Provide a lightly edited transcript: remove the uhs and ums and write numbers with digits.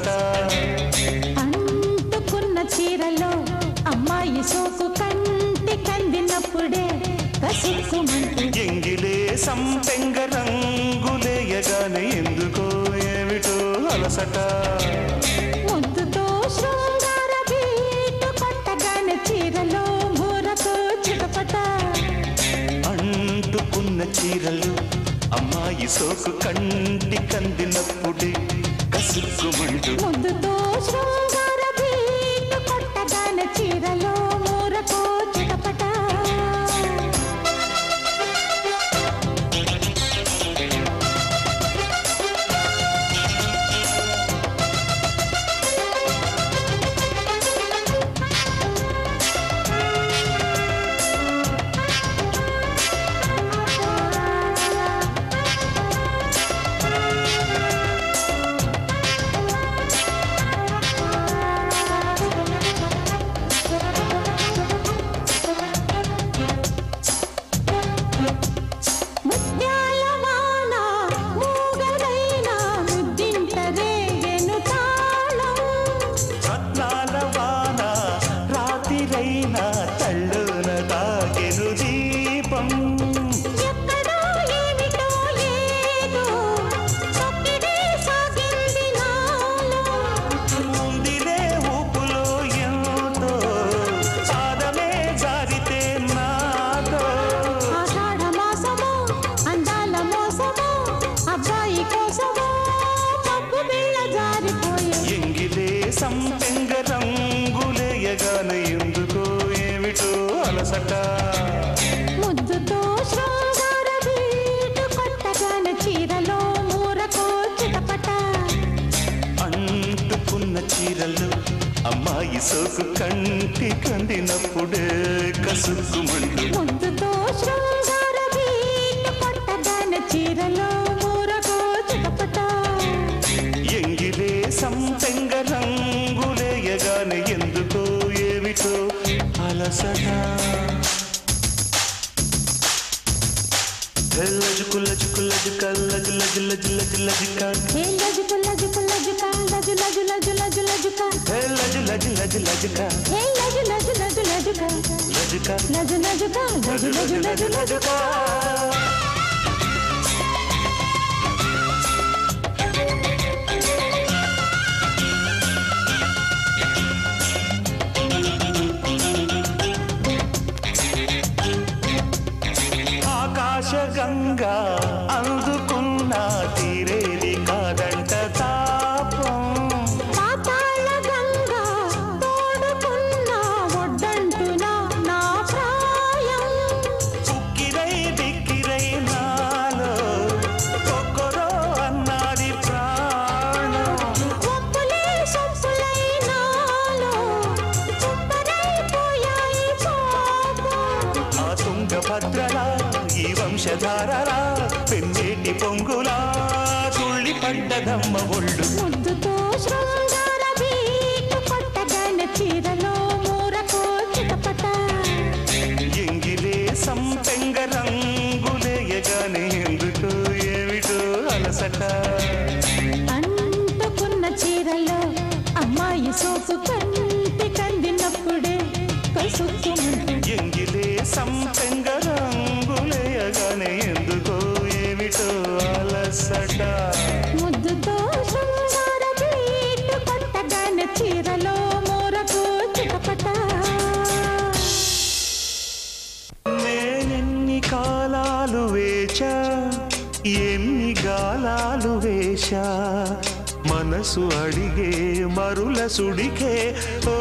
అలసట అంటుకున్న చీరలో అమ్మాయి సోకు కంటి కందినప్పుడే కసుక్కుమంటూ ఎంగిలే సంపెంగ రంగులేయగానే ఎందుకో ఏమిటో అలసట ముద్దుతో శృంగార బీటు కొట్టగానే చీరలో మూరతో చిటపట అంటుకున్న చీరలు అమ్మాయి సోకు కంటి కందినప్పుడే కసుక్కుమంటూ ముద్దుతో శృంగార బీటు కొట్టగానే చీరలో మూరతో చిటపట సంపెంగ రంగులేయగానే ఎందుకో ఏమిటో అలసట ముద్దుతో శృంగార బీటు కొట్టగానే చీరలో మూరకో చిటపట అంటుకున్న చీరలు అమ్మాయి సోకు కంటి కందినప్పుడే కసుక్కుమంటూ ముద్దుతో శృంగార బీటు కొట్టగానే చీరలో మూరకో చిటపట ఎంగిలే సంపెంగ రంగులేయగానే ఎందుకో ఏమిటో అలసట లజుకు లజుకు లజుక లజు లజు లజు లజు లజుక హే లజుకు లజుకు లజుక లజు లజు లజు లజు లజుక లజు లజు లజు లజుక హే లజు లజు లజు లజుక లజుక లజు లజుక లజు లజు లజు లజుక ఆకాశగంగా అందుకున్న తీరేది కాదంట తాపం పాతాళ గంగా తోడుకున్న ఒడ్డంటునా నా ప్రాయం ఉక్కిరై బిక్కిరై నాలో కొక్కరో అన్నది ప్రాణం ఒప్పులే సొప్పులై నాలో చుప్పరైపోయాయి పాపం ఆ తుంగభద్రలా ఈ వంశధారలా పెన్నేటి పొంగులా తుళ్ళి పడ్డదమ్మ ఒళ్ళు ముద్దుతో శృంగార బీటు కొట్టగానే చీరలో మూరకో చిటపట ఎంగిలే సంపెంగ రంగులేయగానే ఎందుకో ఏమిటో అలసట అంటుకున్న చీరలో అమ్మాయి సోపు కంటి కందినప్పుడే కసుక్కుమంటూ ఎంగిలే సంపెంగ రంగులేయగానే ఎందుకో ఏమిటో అలసట ముద్దుతో శృంగార బీటు కొట్టగానే చీరలో మూరకో చిటపట నేనెన్ని కాలాలు వేచా ఎన్ని గాలాలు వేశా మనసు అడిగే మరుల సుడికే ఓ